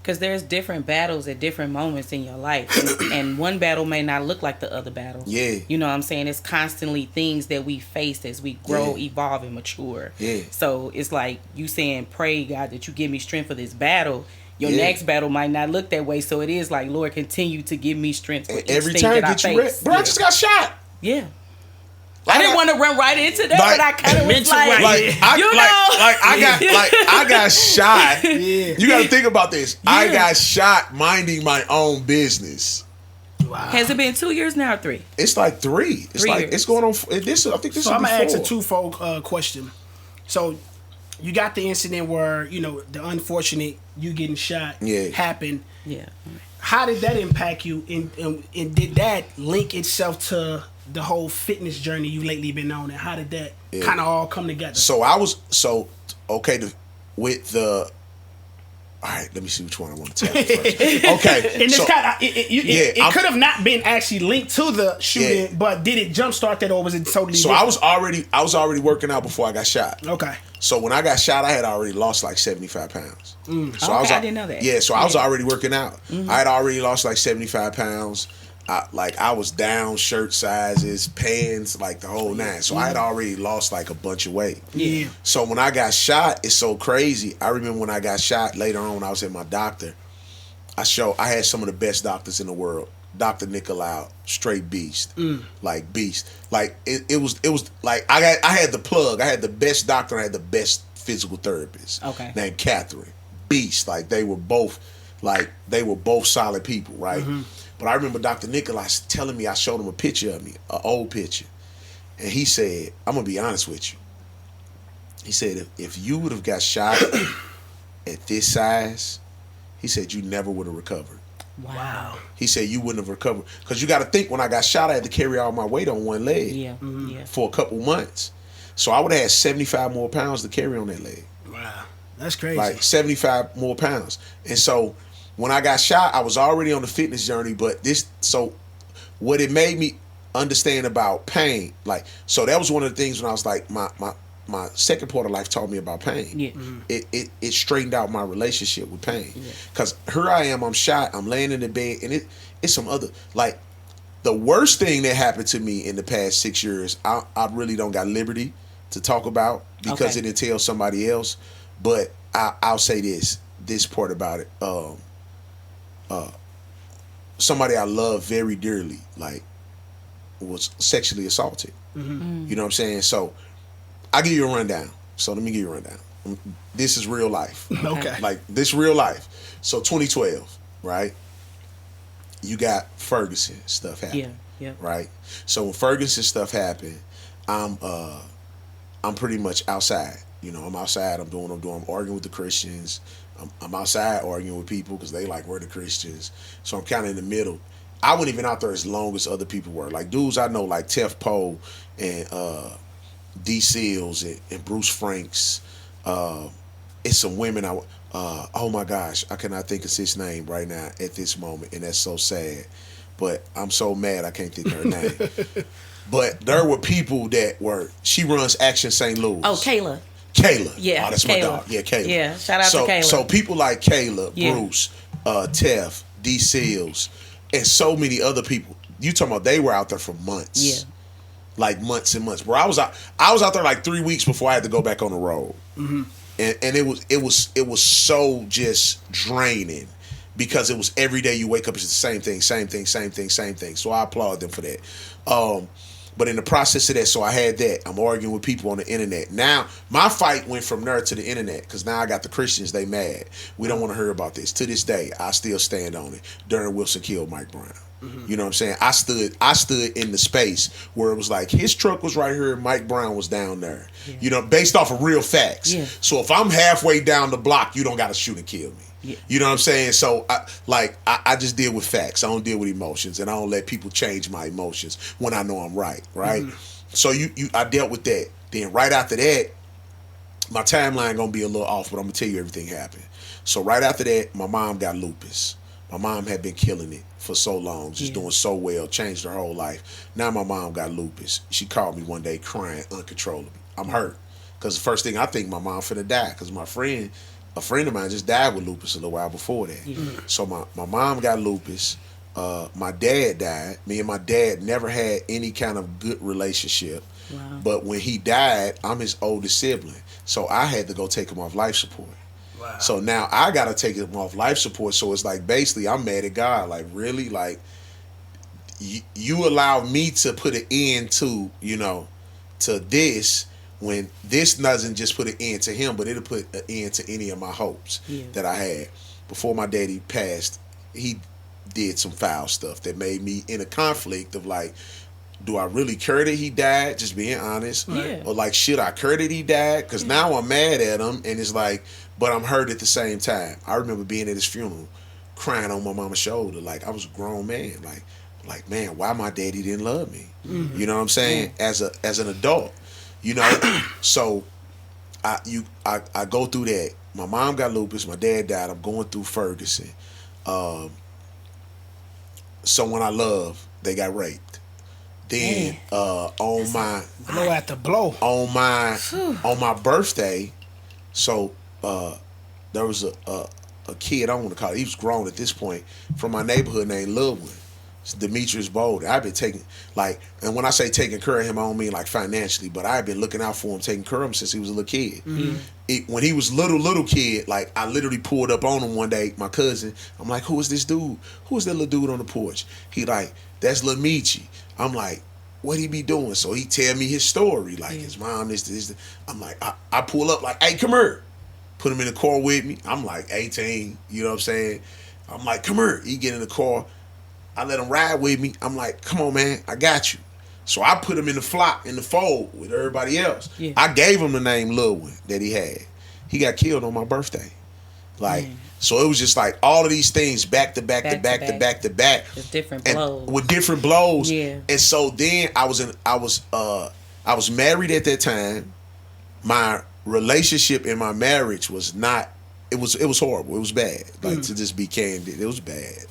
Because there's different battles at different moments in your life. And one battle may not look like the other battle. Yeah. You know what I'm saying? It's constantly things that we face as we grow, evolve, and mature. Yeah. So it's like you saying, pray, God, that you give me strength for this battle. Your next battle might not look that way. So it is like, Lord, continue to give me strength for each every thing time that I get you ready. face. Bro, I just got shot. Yeah. I didn't want to run right into that, like, but I kind of was like, I got shot. Yeah. You got to think about this. Yeah. I got shot minding my own business. Wow. Has it been 2 years now or 3? It's like 3. It's like years. It's going on. I think this. So I'm gonna ask a twofold question. So you got the incident where the unfortunate you getting shot happened. Yeah. How did that impact you? And did that link itself to the whole fitness journey you lately been on, and how did that kind of all come together? So with the. All right, let me see which one I want to tell you first. Okay, and this it could have not been actually linked to the shooting, but did it jumpstart that, or was it totally? So different? I was already working out before I got shot. Okay. So when I got shot, I had already lost like 75 pounds. So I didn't know that. Yeah, so I was already working out. Mm-hmm. I had already lost like 75 pounds. I was down shirt sizes, pants, like the whole nine. So I had already lost like a bunch of weight. Yeah. So when I got shot, it's so crazy. I remember when I got shot later on when I was at my doctor, I had some of the best doctors in the world. Dr. Nicolau, straight beast. Like beast. Like it was like I had the plug. I had the best doctor, I had the best physical therapist. Okay. Named Catherine. Beast. Like they were both solid people, right? Mm-hmm. But I remember Dr. Nicolau telling me, I showed him a picture of me, an old picture. And he said, I'm going to be honest with you. He said, if you would have got shot at this size, he said, you never would have recovered. Wow. He said, you wouldn't have recovered. Because you got to think, when I got shot, I had to carry all my weight on one leg for a couple months. So I would have had 75 more pounds to carry on that leg. Wow. That's crazy. Like 75 more pounds. And so when I got shot, I was already on the fitness journey, but what it made me understand about pain, so that was one of the things when I was like, my second part of life taught me about pain. Yeah. Mm-hmm. It straightened out my relationship with pain. Because here I am, I'm shot, I'm laying in the bed, and it's some other, like, the worst thing that happened to me in the past 6 years, I really don't got liberty to talk about because it entails somebody else, but I'll say this part about it. Somebody I love very dearly, like, was sexually assaulted. Mm-hmm. You know what I'm saying? So I'll give you a rundown. So let me give you a rundown. This is real life. Okay. Like, this real life. So 2012, right? You got Ferguson stuff happen. Yeah. Right? So when Ferguson stuff happened, I'm pretty much outside. I'm outside. I'm arguing with the Christians. I'm outside arguing with people because they like, we're the Christians. So I'm kind of in the middle. I wasn't even out there as long as other people were. Like, dudes I know, like Tef Poe and Thi'sl and Bruce Franks. It's some women oh my gosh, I cannot think of his name right now at this moment, and that's so sad. But I'm so mad I can't think of her name. But there were people she runs Action St. Louis. Oh, Kayla. Yeah. Oh, that's Kayla. My dog. Yeah, Kayla. Yeah, shout out to Kayla. So people like Kayla, Bruce, Tef, Thi'sl, and so many other people. You talking about they were out there for months. Yeah. Like months and months. Bro, I was out there like 3 weeks before I had to go back on the road. Mm-hmm. And it was so just draining because it was every day you wake up, it's the same thing. So I applaud them for that. But in the process of that, so I had that. I'm arguing with people on the internet. Now, my fight went from there to the internet because now I got the Christians, they mad. We don't want to hear about this. To this day, I still stand on it. Darren Wilson killed Mike Brown. Mm-hmm. You know what I'm saying? I stood in the space where it was like his truck was right here and Mike Brown was down there. Yeah. Based off of real facts. Yeah. So if I'm halfway down the block, you don't got to shoot and kill me. Yeah. You know what I'm saying? So I just deal with facts. I don't deal with emotions, and I don't let people change my emotions when I know I'm right. Mm-hmm. So I dealt with that. Then right after that, my timeline gonna be a little off, but I'm gonna tell you everything happened. So right after that, my mom got lupus. My mom had been killing it for so long, just doing so well, changed her whole life. Now my mom got lupus. She called me one day crying uncontrollably. I'm hurt because the first thing I think my mom finna die because my friend a friend of mine just died with lupus a little while before that. So my mom got lupus. My dad died. Me and my dad never had any kind of good relationship. Wow. But when he died, I'm his oldest sibling. So I had to go take him off life support. Wow. So now I got to take him off life support. So it's like basically I'm mad at God. Like, really? Like, you allowed me to put an end to, to this, when this doesn't just put an end to him, but it'll put an end to any of my hopes that I had. Before my daddy passed, he did some foul stuff that made me in a conflict of like, do I really care that he died? Just being honest. Yeah. Or like, should I care that he died? Because now I'm mad at him, and it's like, but I'm hurt at the same time. I remember being at his funeral, crying on my mama's shoulder, like I was a grown man, like man, why my daddy didn't love me? You know what I'm saying? As an adult, So I go through that. My mom got lupus. My dad died. I'm going through Ferguson. Someone I love, they got raped. Then on my blow after blow on my birthday, so there was a kid, I don't want to call it, he was grown at this point, from my neighborhood named Lil One. It's Demetrius Boulder. I've been taking, and when I say taking care of him, I don't mean like financially, but I've been looking out for him, taking care of him since he was a little kid. When he was little kid, like I literally pulled up on him one day, my cousin. I'm like, who is this dude? Who is that little dude on the porch? He like, that's Lil Michi. I'm like, what he be doing? So he tell me his story, like his mom, this. I'm like, I pull up like, hey, come here. Put him in the car with me. I'm like 18, you know what I'm saying? I'm like, come here. He get in the car. I let him ride with me. I'm like, come on, man, I got you. So I put him in the fold with everybody else. Yeah. I gave him the name Lil One that he had. He got killed on my birthday. So it was just like all of these things back to back. With different blows. With different blows. Yeah. And so then I was married at that time. My relationship in my marriage was not, it was horrible. It was bad. To just be candid. It was bad.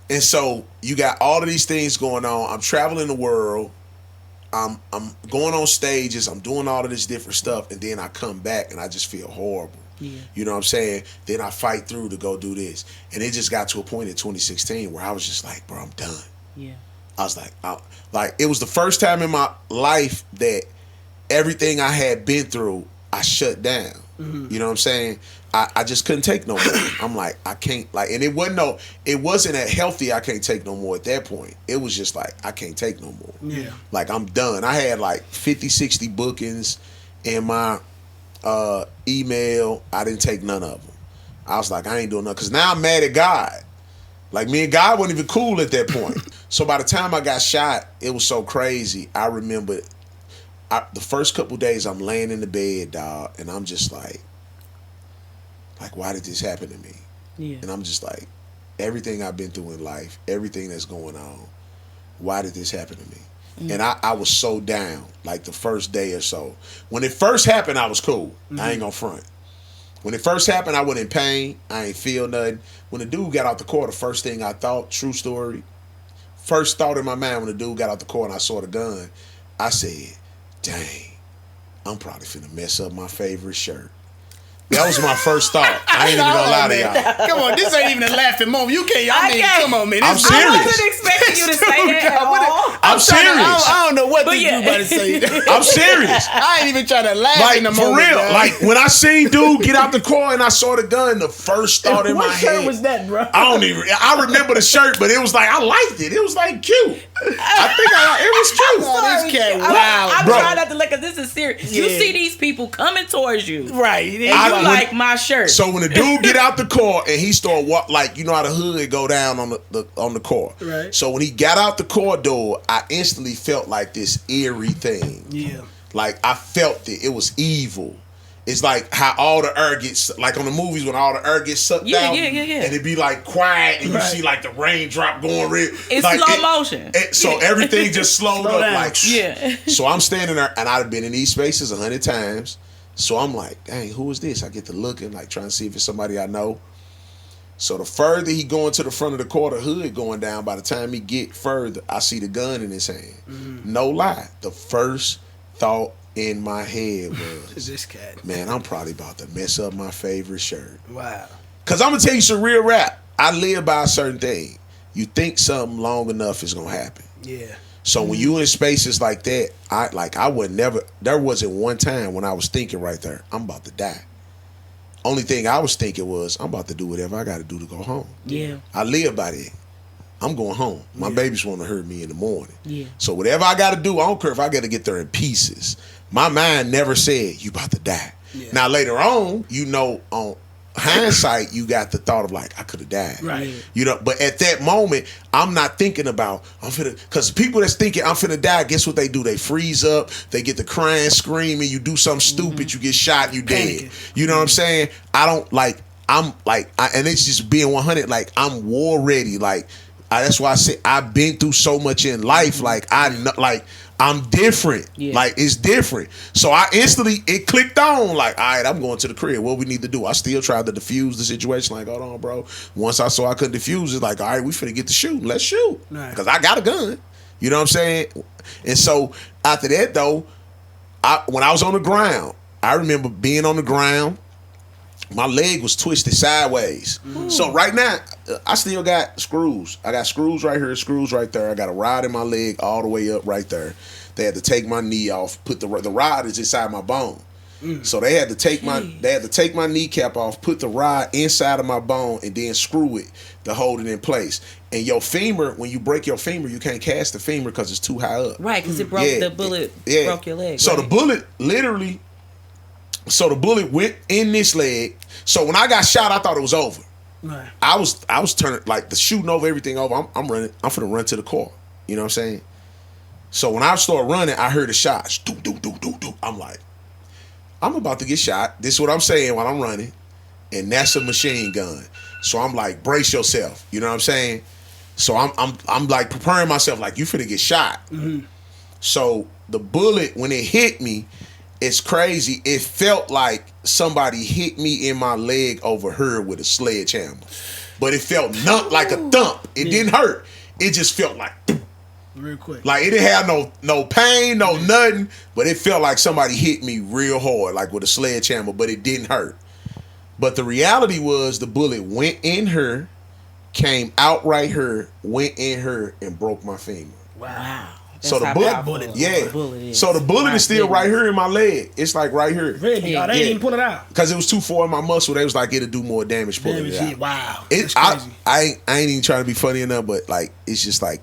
And so you got all of these things going on. I'm traveling the world. I'm going on stages. I'm doing all of this different stuff. And then I come back and I just feel horrible. Yeah. You know what I'm saying? Then I fight through to go do this. And it just got to a point in 2016 where I was just like, bro, I'm done. Yeah. I was like, it was the first time in my life that everything I had been through, I shut down. You know what I'm saying? I just couldn't take no more. I'm like, I can't, and it wasn't a healthy I can't take no more at that point. It was just like, I can't take no more. Yeah. Like, I'm done. I had like 50, 60 bookings in my email. I didn't take none of them. I was like, I ain't doing nothing. Because now I'm mad at God. Like, me and God wasn't even cool at that point. So by the time I got shot, it was so crazy. I remember the first couple days I'm laying in the bed, dog, and I'm just like, why did this happen to me? Yeah. And I'm just like, everything I've been through in life, everything that's going on, why did this happen to me? And I was so down, like the first day or so. When it first happened, I was cool. I ain't gonna front. When it first happened, I wasn't in pain. I ain't feel nothing. When the dude got out the car, the first thing I thought, true story, first thought in my mind when the dude got out the car and I saw the gun, I said, dang, I'm probably finna mess up my favorite shirt. That was my first thought. I ain't even gonna lie to y'all. Come on, this ain't even a laughing moment. You can't. Come on, man. I'm serious. I wasn't expecting you to say that at all. I'm serious. I don't know what this dude about to say. I'm serious. I ain't even trying to laugh in the moment. For real. Bro. Like, when I seen dude get out the car and I saw the gun, the first thought in my head. What shirt was that, bro? I remember the shirt, but it was like, I liked it. It was like cute. I think it was cute. Oh, this cat, wow. I'm trying not to look, because this is serious. You see these people coming towards you. Right. And you like my shirt. So when the dude get out the car and he started you know how the hood go down on the car. Right. So when he got out the car door, I instantly felt like this eerie thing. Yeah. Like, I felt it. It was evil. It's like how all the air gets, like on the movies when all the air gets sucked out. Yeah. And it be like quiet and you see like the raindrop going red. It's like slow motion. So everything just slowed up. Down. Like, yeah. So I'm standing there and I've been in these spaces 100 times. So I'm like, dang, who is this? I get to looking, like trying to see if it's somebody I know. So the further he going to the front of the car, the hood going down, by the time he get further, I see the gun in his hand. No lie. The first thought in my head was, This cat. man, I'm probably about to mess up my favorite shirt. Wow. Cause I'm gonna tell you some real rap. I live by a certain thing. You think something long enough is gonna happen. Yeah. So when you in spaces like that, I would never. There wasn't one time when I was thinking right there, I'm about to die. Only thing I was thinking was, I'm about to do whatever I got to do to go home. Yeah. I live by that. I'm going home. My babies want to hurt me in the morning. Yeah. So whatever I got to do, I don't care if I got to get there in pieces. My mind never said, you about to die. Yeah. Now later on, on hindsight, you got the thought of like, I could have died. Right. But at that moment, I'm not thinking about, because people that's thinking I'm finna die, guess what they do? They freeze up, they get the crying, screaming, you do something stupid, you get shot, you dead. You know what I'm saying? and it's just being 100, like, I'm war ready. Like, that's why I say I've been through so much in life. Like, I know, like, I'm different. Yeah. Like, it's different. So I instantly, it clicked on, like, all right, I'm going to the crib. What we need to do? I still tried to diffuse the situation. Like, hold on, bro. Once I saw I couldn't diffuse it, like, all right, we finna get to shooting. Let's shoot. Because I got a gun. You know what I'm saying? And so after that, though, when I was on the ground, I remember being on the ground. My leg was twisted sideways. So right now, I still got screws. I got screws right here, screws right there. I got a rod in my leg all the way up right there. They had to take my knee off. Put the rod is inside my bone. So they had to take my kneecap off, put the rod inside of my bone, and then screw it to hold it in place. And your femur, when you break your femur, you can't cast the femur because it's too high up. Right, because it broke the bullet broke your leg. So the bullet literally. So the bullet went in this leg. So when I got shot, I thought it was over. Right. I was turning, like, the shooting over, everything over. I'm running. I'm finna run to the car. You know what I'm saying? So when I started running, I heard the shots. Do, do, do, do, do. I'm like, I'm about to get shot. This is what I'm saying while I'm running. And that's a machine gun. So I'm like, brace yourself. You know what I'm saying? So I'm like preparing myself, like, you finna get shot. Mm-hmm. So the bullet, when it hit me, it's crazy. It felt like somebody hit me in my leg over here with a sledgehammer. But it felt like a thump. It didn't hurt. It just felt like real quick. Like, it didn't have no pain, no nothing, but it felt like somebody hit me real hard, like with a sledgehammer, but it didn't hurt. But the reality was the bullet went in her, came out right here, went in her, and broke my femur. Wow. So the bullet, So the bullet is still right here in my leg. It's like right here. Really? Oh, they didn't even pull it out because it was too far in my muscle. They was like, it'll do more damage pulling it out. Wow. That's crazy. I ain't even trying to be funny enough, but like, it's just like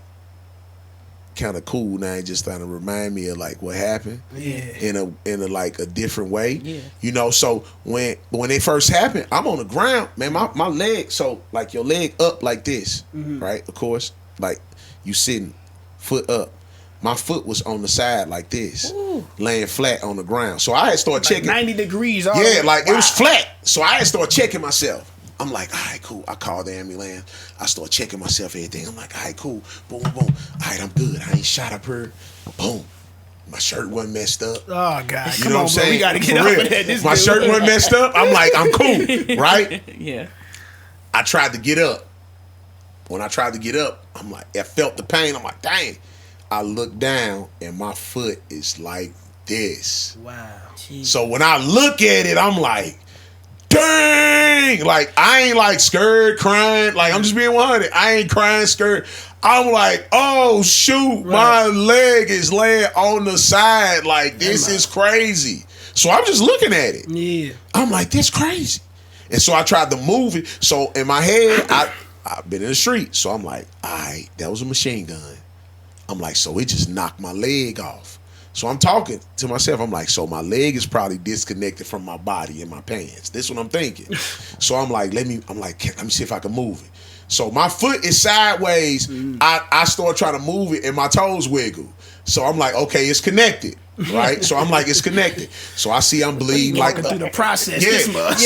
kind of cool now. Just trying to remind me of like what happened. Yeah. In a like a different way. Yeah. You know. So when it first happened, I'm on the ground, man. My leg. So like your leg up like this, right? Of course, like you sitting, foot up. My foot was on the side like this, laying flat on the ground. So I had started checking. 90 degrees. It was flat. So I had started checking myself. I'm like, all right, cool. I called the ambulance. I started checking myself, everything. I'm like, all right, cool. Boom, boom, boom. All right, I'm good. I ain't shot up here. Boom. My shirt wasn't messed up. Oh, God. You know what I'm saying? We got to get off of that. My shirt wasn't messed up. I'm like, I'm cool, right? Yeah. I tried to get up. When I tried to get up, I'm like, I felt the pain. I'm like, dang. I look down and my foot is like this. Wow. Jeez. So when I look at it, I'm like, dang! Like, I ain't like scared, crying. Like, I'm just being 100. I ain't crying, scared. I'm like, oh shoot, my leg is laying on the side. Like, this is crazy. So I'm just looking at it. Yeah. I'm like, that's crazy. And so I tried to move it. So in my head, I've been in the street. So I'm like, all right, that was a machine gun. I'm like, so it just knocked my leg off. So I'm talking to myself. I'm like, so my leg is probably disconnected from my body and my pants. This is what I'm thinking. So I'm like, let me see if I can move it. So my foot is sideways. I start trying to move it and my toes wiggle. So I'm like, okay, it's connected. Right? So I'm like, it's connected. So I see I'm bleeding like through the process. Yeah. This much.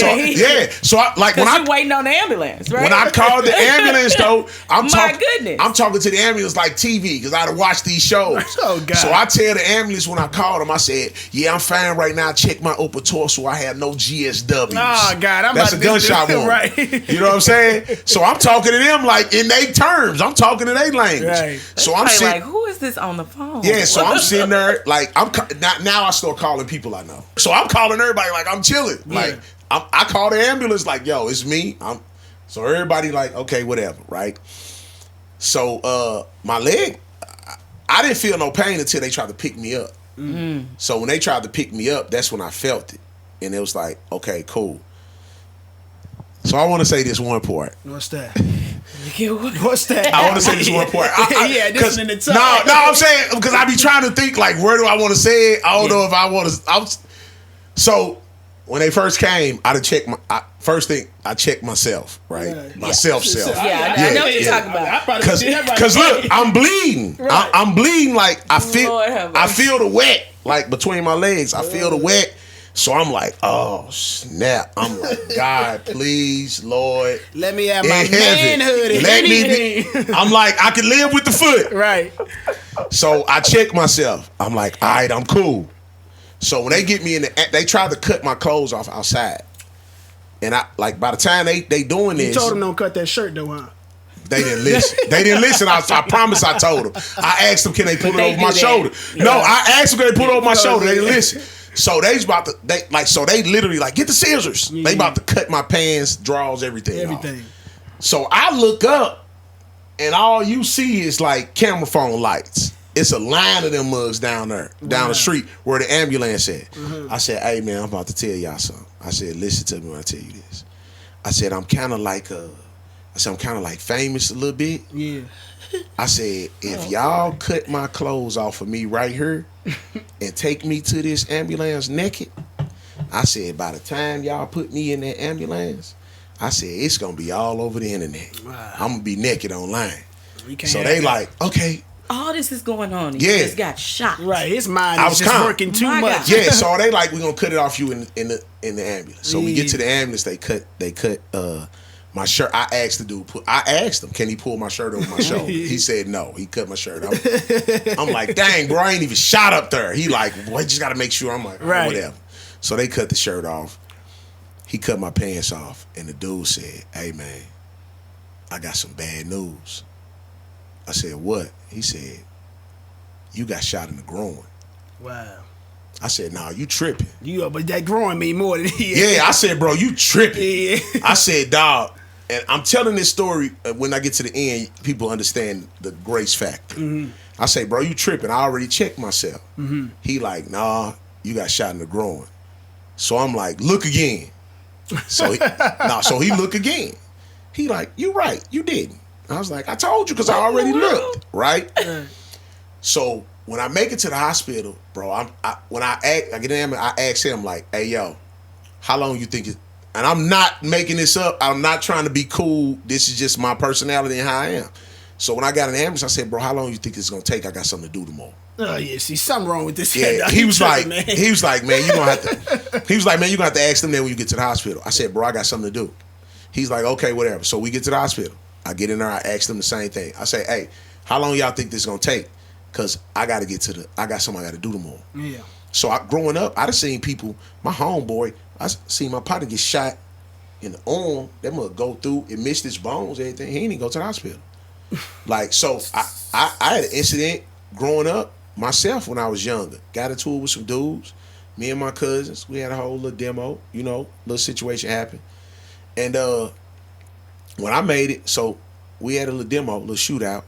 So I like when you waiting on the ambulance, right? When I called the ambulance though, I'm talking to the ambulance like TV because I had to watch these shows. Oh God. So I tell the ambulance when I called them, I said, yeah, I'm fine right now. Check my upper torso. I have no GSWs. Oh God, that's a gunshot wound. Right. You know what I'm saying? So I'm talking to them like in their terms. I'm talking to their language. Right. So I'm like, who is this on the phone? Yeah, so I'm sitting there like I'm now I start calling people I know. So I'm calling everybody like I'm chilling. Yeah. Like I call the ambulance like, yo, it's me. So everybody like, okay, whatever, right? So my leg, I didn't feel no pain until they tried to pick me up. Mm-hmm. So when they tried to pick me up, that's when I felt it. And it was like, okay, cool. So I want to say this one part. What's that? What's that? I want to say this one part. This is in the top. No, I'm saying, because I be trying to think, like, where do I want to say it? I don't know if I want to. So when they first came, I checked first thing, I checked myself, right? My self. Yeah, I know what you're talking about. Because look, I'm bleeding. Right. I'm bleeding like I feel the wet, like between my legs. I feel the wet. So I'm like, oh snap! I'm like, God, please, Lord, let me have my manhood. Let me. I'm like, I can live with the foot, right? So I check myself. I'm like, all right, I'm cool. So when they get me they tried to cut my clothes off outside, and I like by the time they doing this, you told them don't cut that shirt though, huh? They didn't listen. They didn't listen. I promise I told them. I asked them, can they put it over my shoulder? Yeah. No, I asked them, can they put it over my shoulder? They didn't listen. So they literally like, get the scissors. Yeah. They about to cut my pants, drawers, everything off. So I look up and all you see is like camera phone lights. It's a line of them mugs down there, down the street where the ambulance at. Mm-hmm. I said, hey man, I'm about to tell y'all something. I said, listen to me when I tell you this. I said, I'm kind of like famous a little bit. Yeah. I said, if y'all cut my clothes off of me right here and take me to this ambulance naked, I said, by the time y'all put me in that ambulance, I said, it's going to be all over the internet. Wow. I'm going to be naked online. So they like, okay. All this is going on. You just got shot. Right. His mind is just working too much. Yeah, so they like, we're going to cut it off you in the ambulance. So we get to the ambulance, they cut my shirt. I asked him, can he pull my shirt over my shoulder? He said no. He cut my shirt off. I'm like, dang, bro, I ain't even shot up there. He like, well, I just got to make sure. I'm like, right. Whatever. So they cut the shirt off. He cut my pants off. And the dude said, hey, man, I got some bad news. I said, what? He said, you got shot in the groin. Wow. I said, nah, you tripping. But that groin mean more than he. Yeah, I said, bro, you tripping. Yeah. I said, dog. And I'm telling this story, when I get to the end, people understand the grace factor. Mm-hmm. I say, bro, you tripping. I already checked myself. Mm-hmm. He like, nah, you got shot in the groin. So I'm like, look again. So he look again. He like, you right, you didn't. I was like, I told you because I already looked, right? So when I make it to the hospital, bro, when I get in, I ask him like, hey, yo, how long you think it? And I'm not making this up. I'm not trying to be cool. This is just my personality and how I am. So when I got an ambulance, I said, bro, how long you think it's gonna take? I got something to do tomorrow. Oh yeah, see something wrong with this. Yeah, he was like, man, you gonna have to. He was like, man, you gonna have to ask them that when you get to the hospital. I said, bro, I got something to do. He's like, okay, whatever. So we get to the hospital. I get in there. I ask them the same thing. I say, hey, how long y'all think this is gonna take? Cause I got something I got to do tomorrow. Yeah. So growing up, I done seen people. My homeboy, I seen my partner get shot in the arm. That mother go through. It missed his bones. Everything. He didn't go to the hospital. Like so, I had an incident growing up myself when I was younger. Got into it with some dudes. Me and my cousins. We had a whole little demo. Little situation happened. And when I made it, so we had a little demo, a little shootout.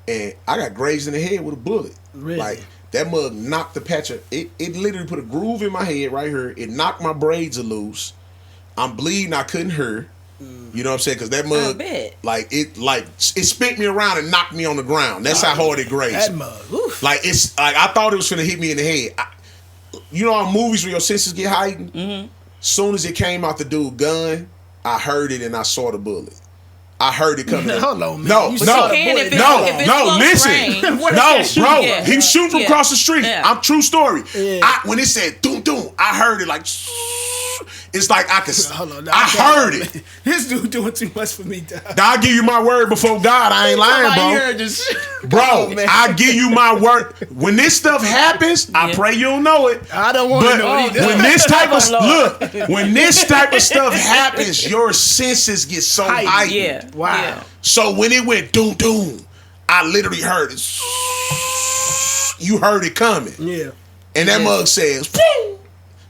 And I got grazed in the head with a bullet. Really? Like, that mug knocked the patch of it. It literally put a groove in my head right here. It knocked my braids loose. I'm bleeding. I couldn't hear. You know what I'm saying? Because that mug, it spit me around and knocked me on the ground. That's how hard it grazed. That mug. Oof. Like, it's like I thought it was finna hit me in the head. You know how movies where your senses get heightened? Mm-hmm. Soon as it came out the dude's gun, I heard it and I saw the bullet. I heard it coming. Hold on, man. No, listen. Bro. He was shooting from across the street. I'm true story. Yeah. When it said doom doom, I heard it like. It's like I could. I heard it. This dude doing too much for me, dog. I'll give you my word before God. I ain't lying, bro. I give you my word. When this stuff happens, I pray you don't know it. I don't want to know either. When this type of stuff happens, your senses get so heightened. Yeah. Wow. Yeah. So when it went doom doom, I literally heard it. you heard it coming. Yeah. And that mug says, boom,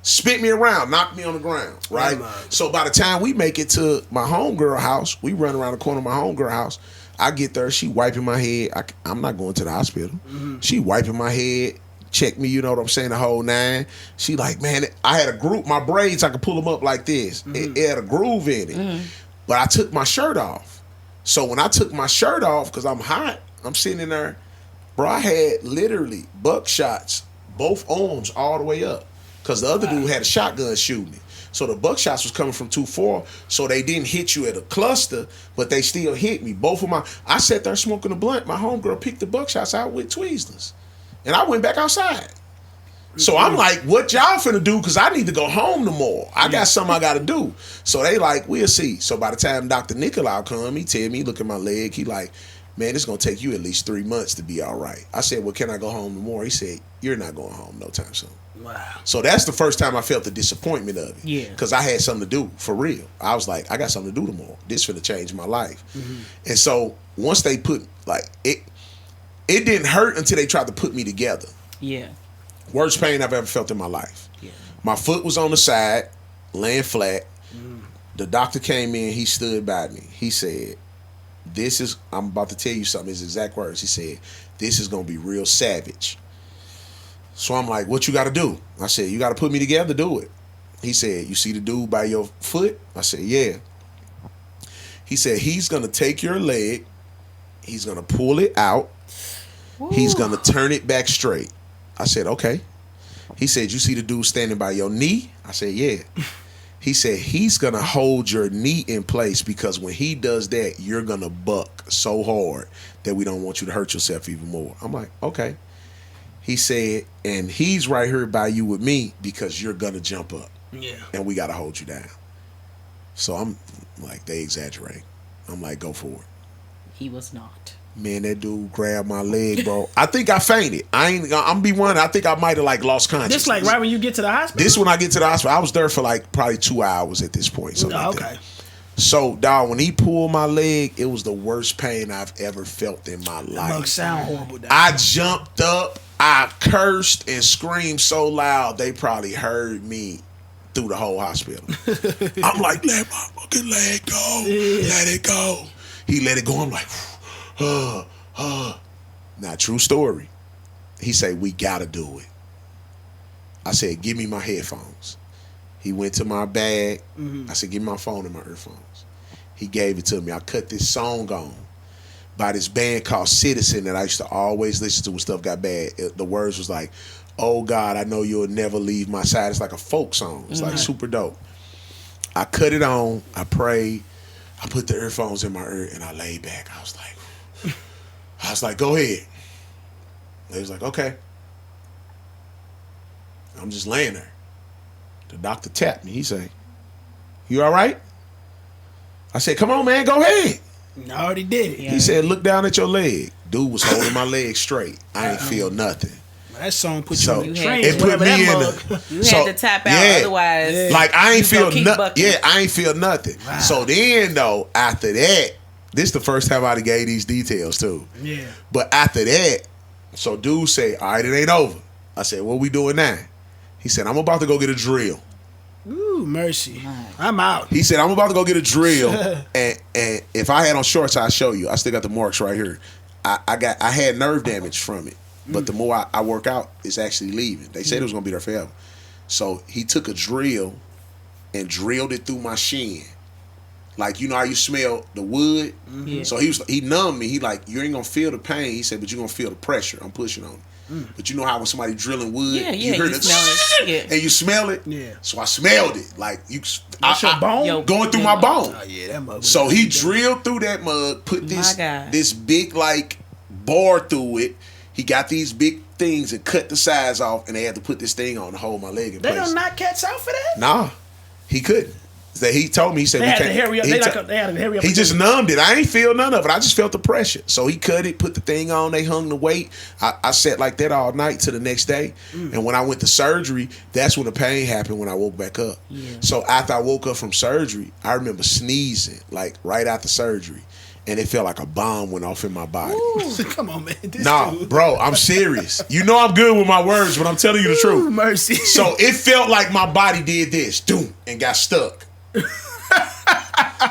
spit me around, knocked me on the ground, right? So by the time we make it to my homegirl house, we run around the corner of my homegirl house. I get there, she wiping my head. I'm not going to the hospital. She wiping my head, check me, you know what I'm saying, the whole nine. She like, man, I had a groove, my braids, I could pull them up like this. It had a groove in it. But I took my shirt off. So when I took my shirt off, because I'm hot, I'm sitting in there, bro, I had literally buckshots, both arms all the way up. Because the other dude had a shotgun shooting me. So the buckshots was coming from 2-4, so they didn't hit you at a cluster, but they still hit me. I sat there smoking a blunt. My homegirl picked the buckshots out with Thi'sl. And I went back outside. So I'm like, what y'all finna do? Because I need to go home tomorrow. I got something I got to do. So they like, we'll see. So by the time Dr. Nicolau come, he tell me, look at my leg. He like, man, it's going to take you at least 3 months to be all right. I said, well, can I go home tomorrow? He said, you're not going home no time soon. Wow. So that's the first time I felt the disappointment of it. Yeah. Because I had something to do, for real. I was like, I got something to do tomorrow. This finna change my life. And so once they put, like, it didn't hurt until they tried to put me together. Yeah. Worst pain I've ever felt in my life. Yeah. My foot was on the side, laying flat. The doctor came in, he stood by me. He said, I'm about to tell you something, his exact words. He said, this is going to be real savage. So I'm like, what you got to do? I said, you got to put me together, do it. He said, you see the dude by your foot? I said, yeah. He said, he's going to take your leg, he's going to pull it out, he's going to turn it back straight. I said, okay. He said, you see the dude standing by your knee? I said, yeah. He said, he's going to hold your knee in place because when he does that, you're going to buck so hard that we don't want you to hurt yourself even more. I'm like, okay. He said, and he's right here by you with me because you're going to jump up. Yeah. And we got to hold you down. So I'm like, they exaggerate. I'm like, go for it. He was not. Man, that dude grabbed my leg, bro. I think I fainted. I'm be one. I think I might have like lost consciousness. This like right when you get to the hospital? This when I get to the hospital. I was there for like probably 2 hours at this point. Something like that. So, dog, when he pulled my leg, it was the worst pain I've ever felt in my life. Bug sound horrible. Dog. I jumped up. I cursed and screamed so loud they probably heard me through the whole hospital. I'm like, let my fucking leg go. Yeah. Let it go. He let it go. I'm like, Now, true story. He said, we gotta do it. I said, give me my headphones. He went to my bag. I said, give me my phone and my earphones. He gave it to me. I cut this song on by this band called Citizen that I used to always listen to when stuff got bad. The words was like, oh God, I know you'll never leave my side. It's like a folk song. It's like super dope. I cut it on. I prayed. I put the earphones in my ear and I laid back. I was like, go ahead. They was like, okay. I'm just laying there. The doctor tapped me. He said, you all right? I said, come on, man, go ahead. I already did it. Yeah. He said, look down at your leg. Dude was holding my leg straight. I ain't feel nothing. That song put you on the train. It put me in You had to tap out, otherwise. Like I ain't feel nothing. Yeah, I ain't feel nothing. Wow. So then though, after that, this the first time I gave these details too. Yeah. But after that, so dude say, all right, it ain't over. I said, what we doing now? He said, I'm about to go get a drill. Ooh, mercy. I'm out. He said, I'm about to go get a drill. and if I had on shorts, I'll show you. I still got the marks right here. I had nerve damage from it. But the more I work out, it's actually leaving. They said it was going to be there forever. So he took a drill and drilled it through my shin. Like, you know how you smell the wood? Yeah. So he numbed me. He like, you ain't going to feel the pain. He said, but you're going to feel the pressure. I'm pushing on it. But you know how when somebody drilling wood, you hear the smell it. Yeah. and you smell it? Yeah. So I smelled it. Like, your bone? going through my bone. Oh, yeah, that mug. So he drilled through that mug, put this big like bar through it. He got these big things and cut the sides off, and they had to put this thing on to hold my leg in place. They don't knock cats out for that? Nah, he couldn't. He told me, he said, They had to hurry up. They had to hurry up. He just numbed it. I ain't feel none of it. I just felt the pressure. So he cut it, put the thing on. They hung the weight. I sat like that all night to the next day. And when I went to surgery, that's when the pain happened when I woke back up. Yeah. So after I woke up from surgery, I remember sneezing, like right after surgery. and it felt like a bomb went off in my body. Come on, man. Bro, I'm serious. You know I'm good with my words, but I'm telling you the truth. Mercy. So it felt like my body did this, doom, and got stuck.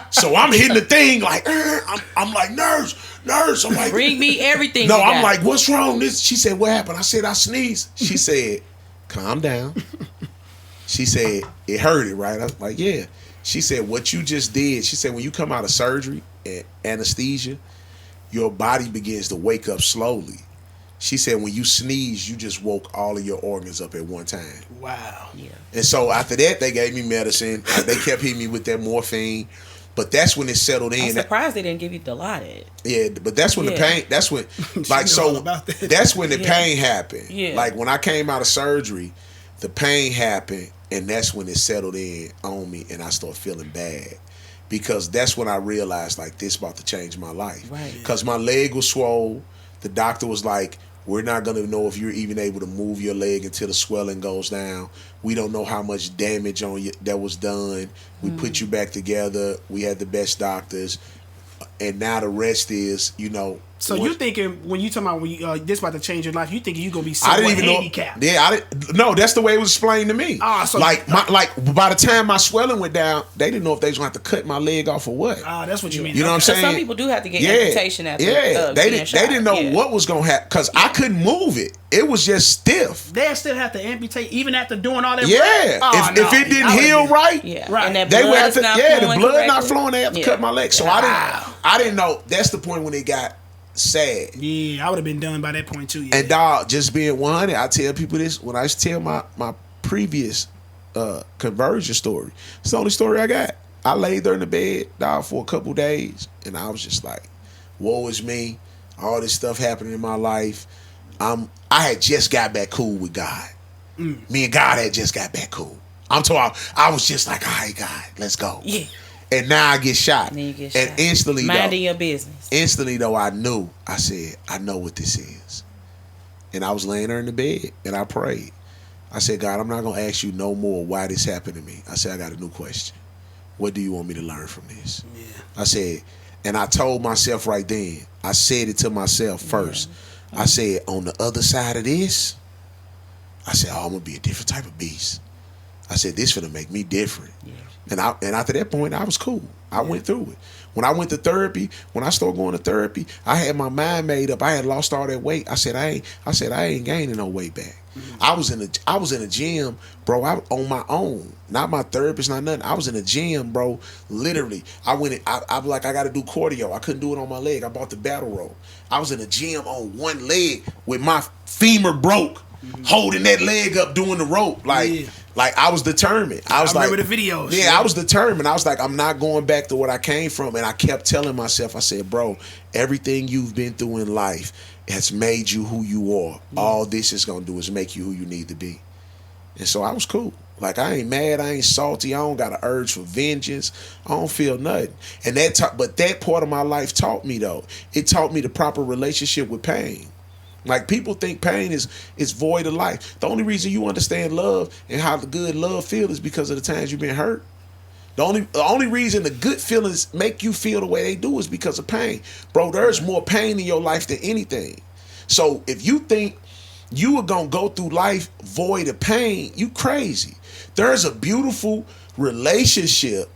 So I'm hitting the thing like, I'm like, nurse. I'm like, bring me everything. No, I'm like, what's wrong? She said, what happened? I said, I sneezed. She said, calm down. She said, it hurted, right? I was like, yeah. She said, what you just did, she said, when you come out of surgery and anesthesia, your body begins to wake up slowly. She said, when you sneeze, you just woke all of your organs up at one time. Wow. Yeah. And so after that, they gave me medicine. They kept hitting me with that morphine. But that's when it settled in. I'm surprised they didn't give you Dilaudid. Yeah, but that's when the pain, that's when, like, so that's when the pain happened. Yeah. Like, when I came out of surgery, the pain happened, and that's when it settled in on me, and I started feeling bad. Because that's when I realized, like, this about to change my life. Right. Because my leg was swole. The doctor was like, we're not going to know if you're even able to move your leg until the swelling goes down. We don't know how much damage on you that was done. We put you back together. We had the best doctors. And now the rest is, you know. So you thinking, when you talking about when you, this about to change your life, you thinking you going to be I didn't even handicapped. know. Yeah, no, that's the way it was explained to me. So like by the time my swelling went down, they didn't know if they was going to have to cut my leg off or what. That's what you mean. You know what I'm saying? Some people do have to get amputation after they didn't know what was going to happen because I couldn't move it. It was just stiff. They still have to amputate even after doing all that work? If it didn't heal right, right. And that they would have to. The blood not flowing. They have to cut my leg. So Wow. I didn't know. That's the point when it got sad. Yeah, I would have been done by that point too. Yeah. And dog, just being 100, I tell people this when I used to tell my previous conversion story. It's the only story I got. I laid there in the bed, dog, for a couple days, and I was just like, woe is me. All this stuff happening in my life. I had just got back cool with God. Me and God had just got back cool. I'm talking. I was just like, all right, God, let's go. Yeah. And now I get shot. And then you get and shot. instantly, minding your business. Instantly, though, I knew. I said, I know what this is. And I was laying there in the bed, and I prayed. I said, God, I'm not going to ask you no more why this happened to me. I said, I got a new question. What do you want me to learn from this? Yeah. I said, and I told myself right then, I said it to myself first. Yeah. I said, on the other side of this, I said, I'm going to be a different type of beast. I said, this finna make me different. Yeah. And after that point, I was cool. I went through it. When I went to therapy, when I started going to therapy, I had my mind made up. I had lost all that weight. I said I ain't gaining no weight back. Mm-hmm. I was in a gym, bro. I on my own, not my therapist, not nothing. I was in a gym, bro. Literally, I went. I was like, I got to do cardio. I couldn't do it on my leg. I bought the battle rope. I was in a gym on one leg with my femur broke, holding that leg up, doing the rope, Like I was determined. I remember the videos. Yeah, I was determined. I was like, I'm not going back to what I came from. And I kept telling myself, I said, bro, everything you've been through in life has made you who you are. Yeah. All this is going to do is make you who you need to be. And so I was cool. Like, I ain't mad. I ain't salty. I don't got an urge for vengeance. I don't feel nothing. And but that part of my life taught me, though. It taught me the proper relationship with pain. Like, people think pain is void of life. The only reason you understand love and how the good love feels is because of the times you've been hurt. The only reason the good feelings make you feel the way they do is because of pain. Bro, there's more pain in your life than anything. So if you think you are going to go through life void of pain, you crazy. There's a beautiful relationship.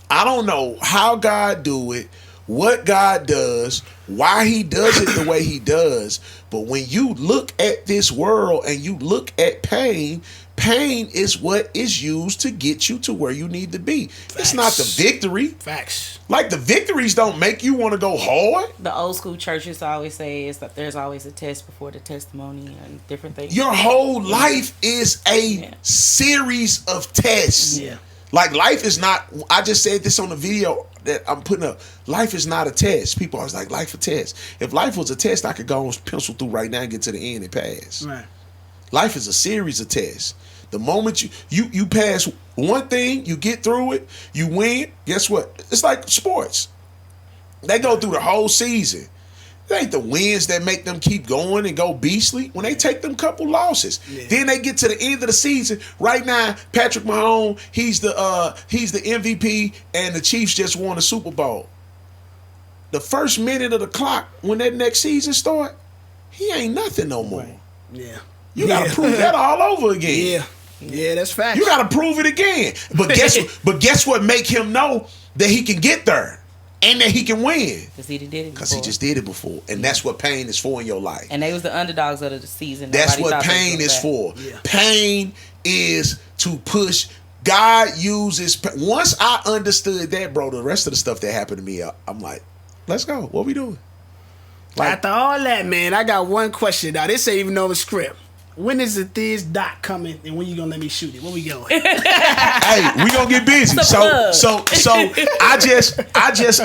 I don't know how God do it, what God does, why he does it the way he does. But when you look at this world and you look at pain, pain is what is used to get you to where you need to be. Facts. It's not the victory. Facts. Like, the victories don't make you want to go hard. The old school churches always say is that there's always a test before the testimony and different things. Your whole life is a series of tests. Yeah. Like, life is not, I just said this on the video that I'm putting up. Life is not a test. People always like, life a test. If life was a test, I could go and pencil through right now and get to the end and pass. Right. Life is a series of tests. The moment you pass one thing, you get through it, you win, guess what? It's like sports. They go through the whole season. It ain't the wins that make them keep going and go beastly. When they take them couple losses, then they get to the end of the season. Right now, Patrick Mahomes, he's the MVP, and the Chiefs just won the Super Bowl. the first minute of the clock when that next season start, he ain't nothing no more. Right. Yeah. You gotta prove that all over again. Yeah. Yeah, that's facts. You gotta prove it again. But guess what make him know that he can get there and that he can win? Because he did it Because he just did it before. And that's what pain is for in your life. And they was the underdogs of the season. That's Nobody what thought they pain was is gonna for. Yeah. Pain is to push. God uses. Once I understood that, bro, the rest of the stuff that happened to me, I'm like, let's go. What we doing? Like, after all that, man, I got one question. Now, this ain't even on the script. When is the Thi'sl doc coming, and when you gonna let me shoot it? Where we going? hey, we gonna get busy. So I just